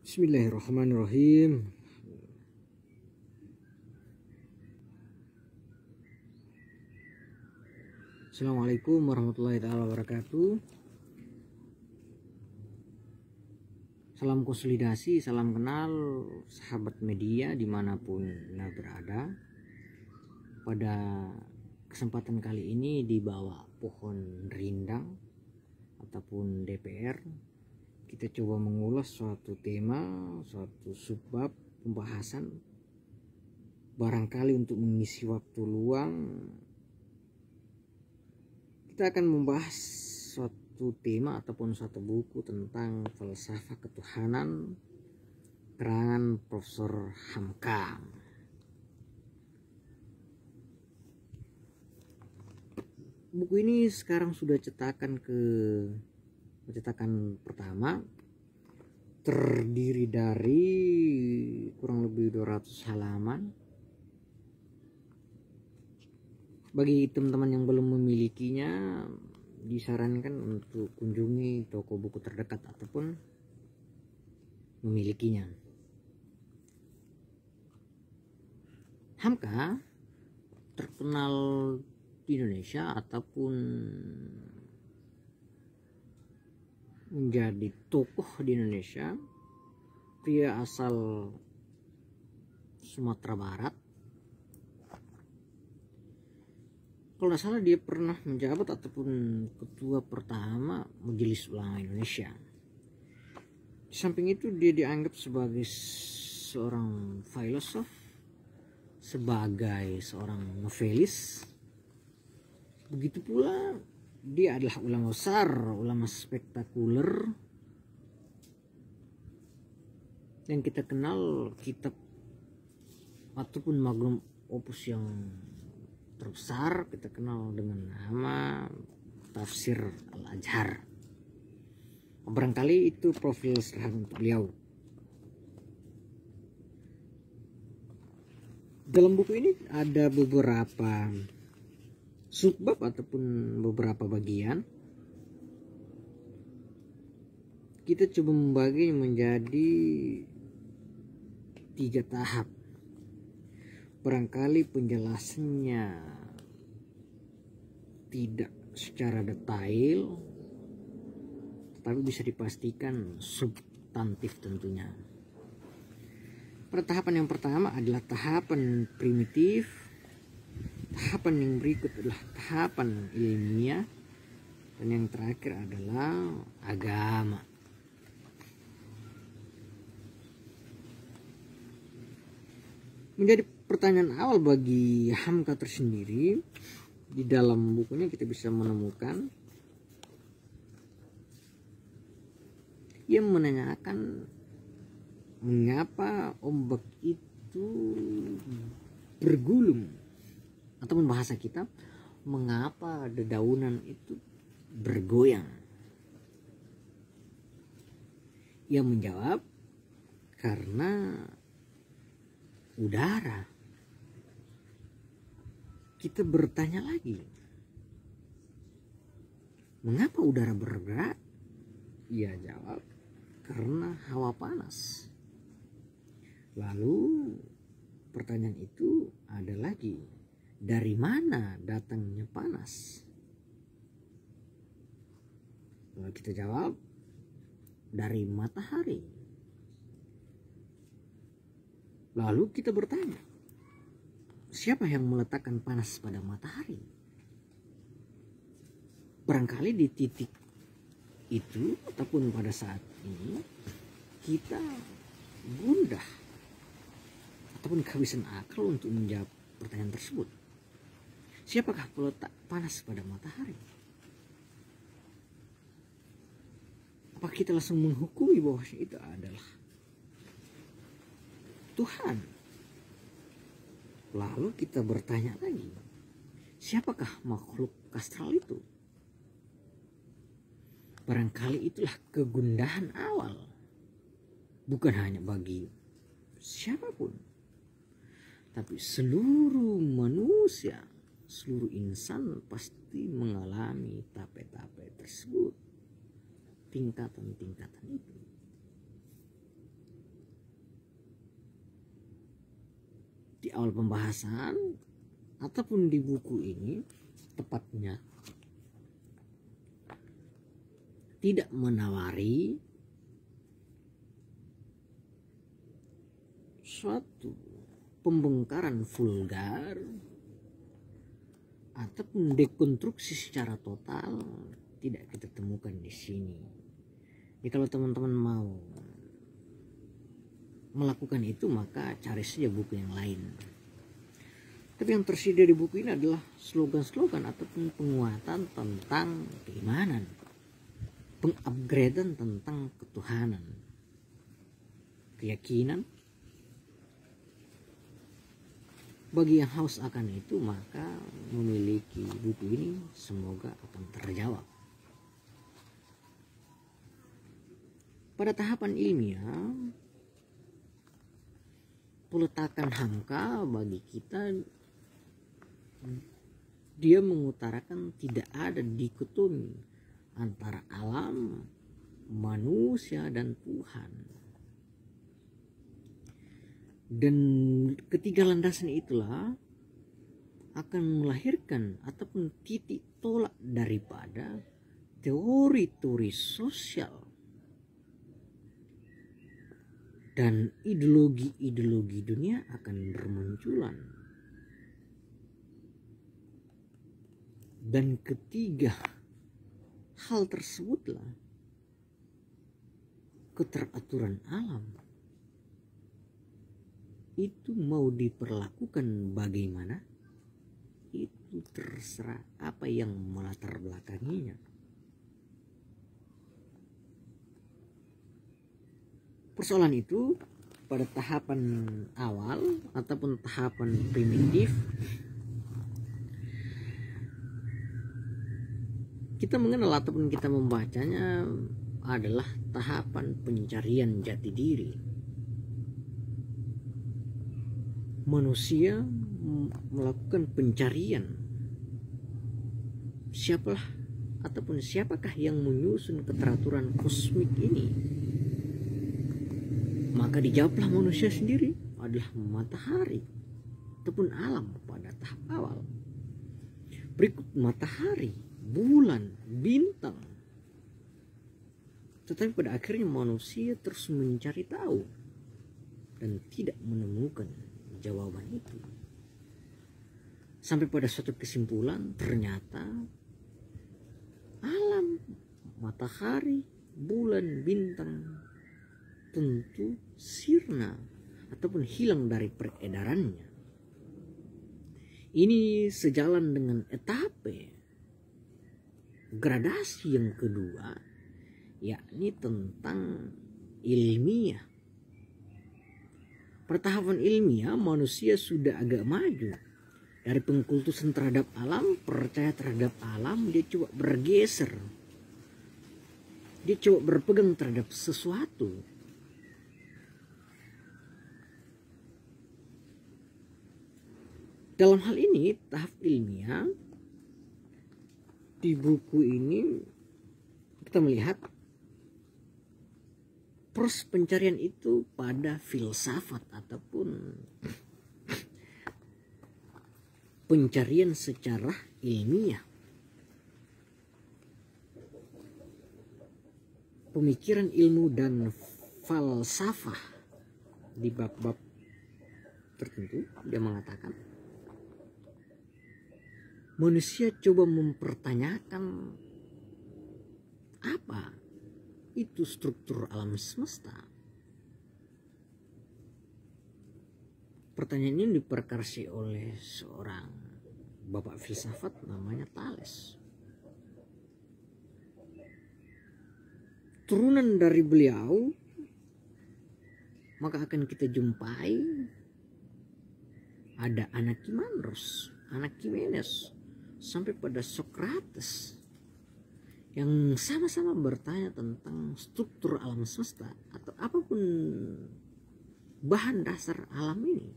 Bismillahirrahmanirrahim. Assalamualaikum warahmatullahi wabarakatuh. Salam konsolidasi, salam kenal sahabat media dimanapun Anda berada. Pada kesempatan kali ini di bawah pohon rindang ataupun DPR, kita coba mengulas suatu tema, suatu subbab pembahasan. Barangkali untuk mengisi waktu luang, kita akan membahas suatu tema ataupun suatu buku tentang falsafah ketuhanan karangan Profesor Hamka. Buku ini sekarang sudah cetakan pertama, terdiri dari kurang lebih 200 halaman. Bagi teman-teman yang belum memilikinya, disarankan untuk kunjungi toko buku terdekat ataupun memilikinya. Hamka terkenal di Indonesia ataupun menjadi tokoh di Indonesia. Pria asal Sumatera Barat. Kalau tidak salah dia pernah menjabat ataupun ketua pertama Majelis Ulama Indonesia. Di samping itu dia dianggap sebagai seorang filosof, sebagai seorang novelis. Begitu pula dia adalah ulama besar, ulama spektakuler. Yang kita kenal kitab ataupun magnum opus yang terbesar kita kenal dengan nama Tafsir Al-Azhar. Barangkali itu profil sederhana untuk beliau. Dalam buku ini ada beberapa subbab ataupun beberapa bagian. Kita coba membaginya menjadi 3 tahap. Barangkali penjelasannya tidak secara detail, tetapi bisa dipastikan substantif tentunya. Pada tahapan yang pertama adalah tahapan primitif. Tahapan yang berikut adalah tahapan ilmiah. Dan yang terakhir adalah agama. Menjadi pertanyaan awal bagi Hamka tersendiri, di dalam bukunya kita bisa menemukan ia menanyakan mengapa ombak itu bergulung, ataupun bahasa kita, mengapa dedaunan itu bergoyang. Ia menjawab, karena udara. Kita bertanya lagi, mengapa udara bergerak? Ia jawab, karena hawa panas. Lalu pertanyaan itu ada lagi, dari mana datangnya panas? Lalu kita jawab, dari matahari. Lalu kita bertanya, siapa yang meletakkan panas pada matahari? Barangkali di titik itu ataupun pada saat ini kita gundah ataupun kehabisan akal untuk menjawab pertanyaan tersebut. Siapakah peletak panas pada matahari? Apakah kita langsung menghukumi bahwa itu adalah Tuhan? Lalu kita bertanya lagi, siapakah makhluk astral itu? Barangkali itulah kegundahan awal, bukan hanya bagi siapapun, tapi seluruh manusia, seluruh insan pasti mengalami tape-tape tersebut, tingkatan-tingkatan itu. awal pembahasan ataupun di buku ini tepatnya tidak menawari suatu pembongkaran vulgar ataupun dekonstruksi secara total, tidak kita temukan di sini. Jadi kalau teman-teman mau melakukan itu, maka cari saja buku yang lain. Tapi yang tersedia di buku ini adalah slogan-slogan ataupun penguatan tentang keimanan, pengupgradean tentang ketuhanan, keyakinan. Bagi yang haus akan itu, maka memiliki buku ini semoga akan terjawab. Pada tahapan ilmiah, peletakan Hamka bagi kita, dia mengutarakan tidak ada dikotomi antara alam, manusia, dan Tuhan. Dan ketiga landasan itulah akan melahirkan ataupun titik tolak daripada teori-teori sosial dan ideologi-ideologi dunia akan bermunculan. Dan ketiga hal tersebutlah keteraturan alam itu mau diperlakukan bagaimana, itu terserah apa yang melatar belakanginya. Persoalan itu pada tahapan awal ataupun tahapan primitif, kita mengenal ataupun kita membacanya adalah tahapan pencarian jati diri. Manusia melakukan pencarian siapalah ataupun siapakah yang menyusun keteraturan kosmik ini. Maka dijawablah manusia sendiri adalah matahari ataupun alam pada tahap awal. Berikut matahari, bulan, bintang. Tetapi pada akhirnya manusia terus mencari tahu dan tidak menemukan jawaban itu. Sampai pada suatu kesimpulan, ternyata alam, matahari, bulan, bintang tentu sirna ataupun hilang dari peredarannya. Ini sejalan dengan etape gradasi yang kedua, yakni tentang ilmiah. Pada tahapan ilmiah, manusia sudah agak maju dari pengkultusan terhadap alam, percaya terhadap alam, dia coba bergeser, dia coba berpegang terhadap sesuatu. Dalam hal ini, tahap ilmiah di buku ini kita melihat proses pencarian itu pada filsafat ataupun pencarian secara ilmiah. Pemikiran ilmu dan falsafah di bab-bab tertentu dia mengatakan manusia coba mempertanyakan apa itu struktur alam semesta. Pertanyaan ini diperkarsi oleh seorang bapak filsafat namanya Thales. Turunan dari beliau maka akan kita jumpai ada Anaximandros, Anaximenes, sampai pada Socrates yang sama-sama bertanya tentang struktur alam semesta atau apapun bahan dasar alam ini.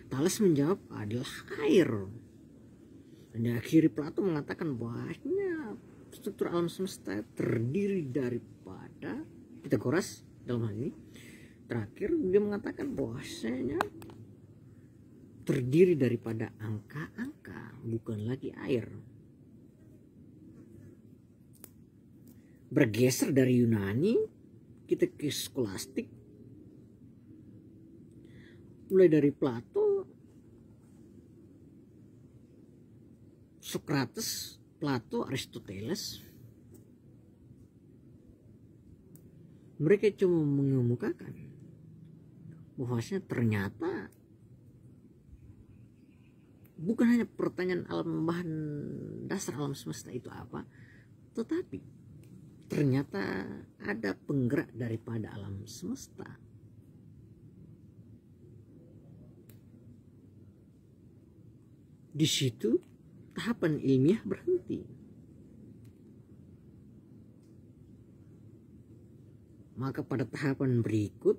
Thales menjawab adalah air. Dan di akhir Plato mengatakan bahwasanya struktur alam semesta terdiri daripada Pythagoras dalam hal ini. Terakhir dia mengatakan bahwasanya terdiri daripada angka-angka, bukan lagi air. Bergeser dari Yunani, kita ke skolastik. Mulai dari Plato, Socrates, Plato, Aristoteles. Mereka cuma mengemukakan bahwasanya ternyata bukan hanya pertanyaan alam bahan dasar alam semesta itu apa, tetapi ternyata ada penggerak daripada alam semesta. Di situ tahapan ilmiah berhenti. Maka pada tahapan berikut,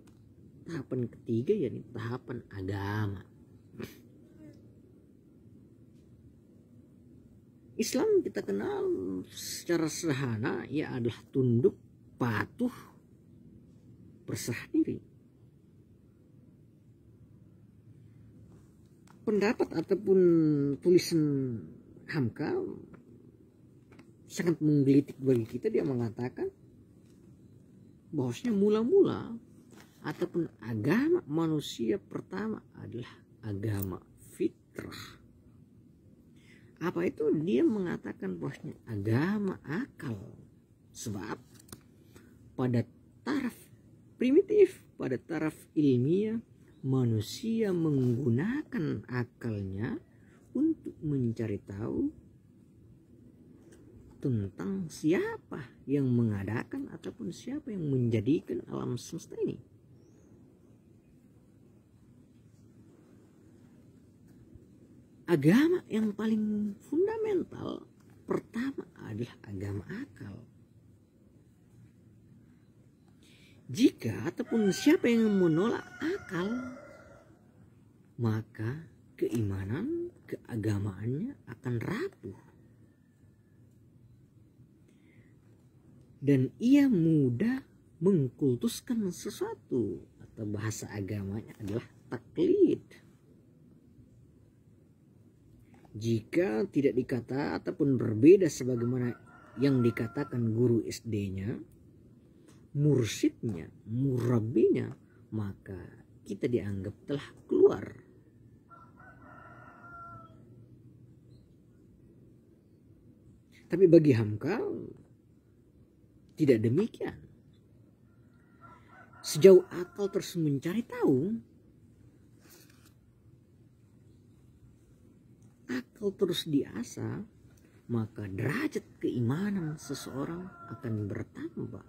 tahapan ketiga, yakni tahapan agama. Islam kita kenal secara sederhana, ia adalah tunduk, patuh, berserah diri. Pendapat ataupun tulisan Hamka sangat menggelitik bagi kita. Dia mengatakan bahwasanya mula-mula ataupun agama manusia pertama adalah agama fitrah. Apa itu? Dia mengatakan bahwasanya agama akal. Sebab pada taraf primitif, pada taraf ilmiah, manusia menggunakan akalnya untuk mencari tahu tentang siapa yang mengadakan ataupun siapa yang menjadikan alam semesta ini. Agama yang paling fundamental pertama adalah agama akal. Jika ataupun siapa yang menolak akal, maka keimanan, keagamaannya akan rapuh. Dan ia mudah mengkultuskan sesuatu, atau bahasa agamanya adalah taklid. Jika tidak dikata ataupun berbeda sebagaimana yang dikatakan guru SD-nya, mursyidnya, murabbinya, maka kita dianggap telah keluar. Tapi bagi Hamka tidak demikian. Sejauh akal terus mencari tahu, akal terus diasah, maka derajat keimanan seseorang akan bertambah.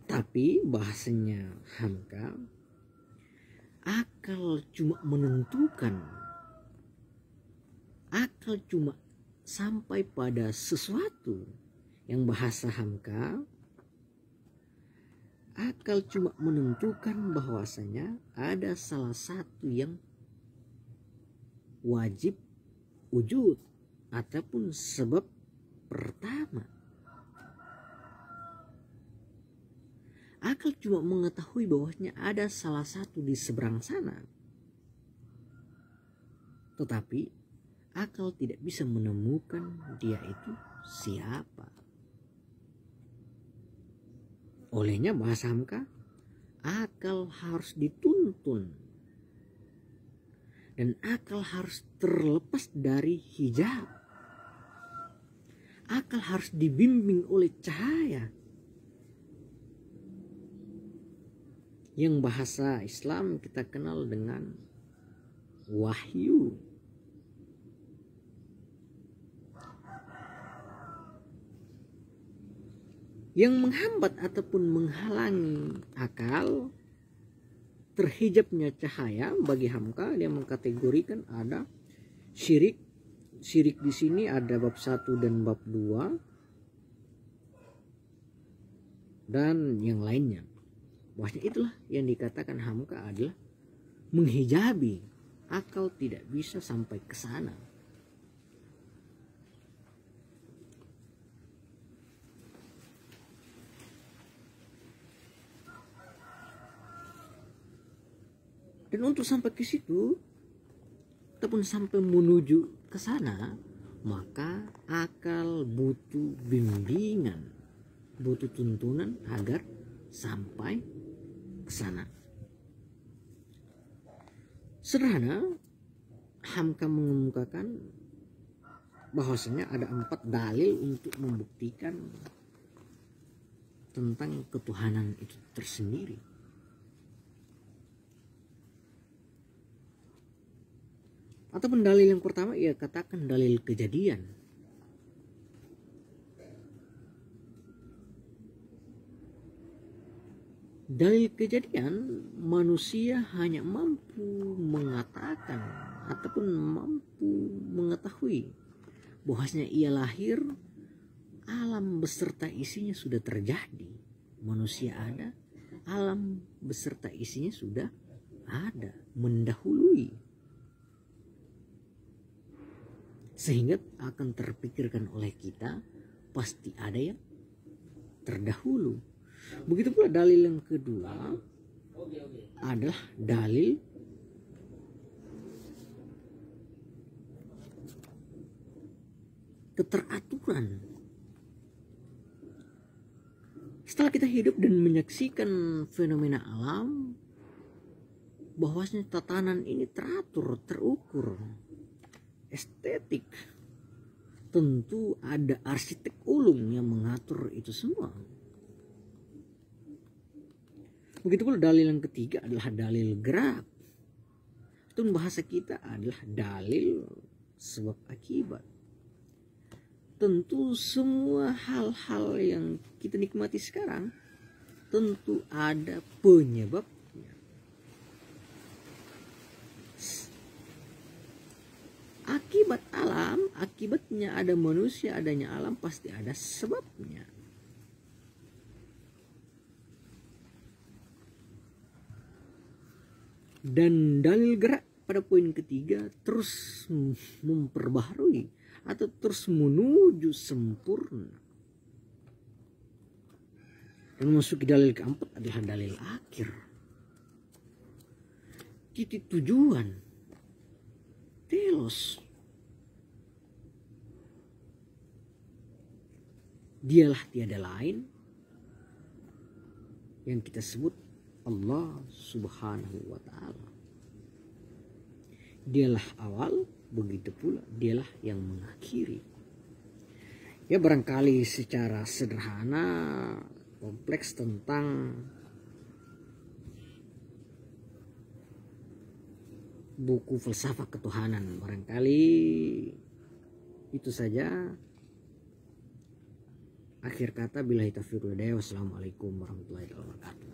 Tapi bahasanya Hamka, akal cuma menentukan, akal cuma sampai pada sesuatu. Yang bahasa Hamka, akal cuma menentukan bahwasanya ada salah satu yang wajib wujud ataupun sebab pertama. Akal cuma mengetahui bahwasanya ada salah satu di seberang sana. Tetapi akal tidak bisa menemukan dia itu siapa. Olehnya bahasa Hamka, akal harus dituntun. Dan akal harus terlepas dari hijab. Akal harus dibimbing oleh cahaya. Yang bahasa Islam kita kenal dengan wahyu. Yang menghambat ataupun menghalangi akal terhijabnya cahaya bagi Hamka, dia mengkategorikan ada syirik. Syirik di sini ada bab 1 dan bab 2 dan yang lainnya. Bahwasanya itulah yang dikatakan Hamka adalah menghijabi, akal tidak bisa sampai ke sana. Dan untuk sampai ke situ ataupun sampai menuju ke sana, maka akal butuh bimbingan, butuh tuntunan agar sampai ke sana. Sederhana, Hamka mengemukakan bahwasanya ada 4 dalil untuk membuktikan tentang ketuhanan itu tersendiri. Ataupun dalil yang pertama ia katakan dalil kejadian. Dalil kejadian, manusia hanya mampu mengatakan ataupun mampu mengetahui bahwasanya ia lahir, alam beserta isinya sudah terjadi. Manusia ada, alam beserta isinya sudah ada, mendahului. Sehingga akan terpikirkan oleh kita, pasti ada yang terdahulu. Begitu pula dalil yang kedua adalah dalil keteraturan. Setelah kita hidup dan menyaksikan fenomena alam, bahwasanya tatanan ini teratur, terukur, estetik, tentu ada arsitek ulung yang mengatur itu semua. Begitu pula dalil yang ketiga adalah dalil gerak. Itu bahasa kita adalah dalil sebab akibat. Tentu semua hal-hal yang kita nikmati sekarang tentu ada penyebabnya. Akibat alam, akibatnya ada manusia, adanya alam, pasti ada sebabnya. Dan dalil gerak pada poin ketiga terus memperbaharui atau terus menuju sempurna. Dan memasuki dalil keempat adalah dalil akhir. Titik tujuan, telos. Dialah tiada lain yang kita sebut Allah Subhanahu wa ta'ala. Dialah awal, begitu pula dialah yang mengakhiri. Ya, barangkali secara sederhana kompleks tentang buku filsafat ketuhanan, barangkali itu saja. Akhir kata, billahi taufiq wal hidayah. Wassalamualaikum warahmatullahi wabarakatuh.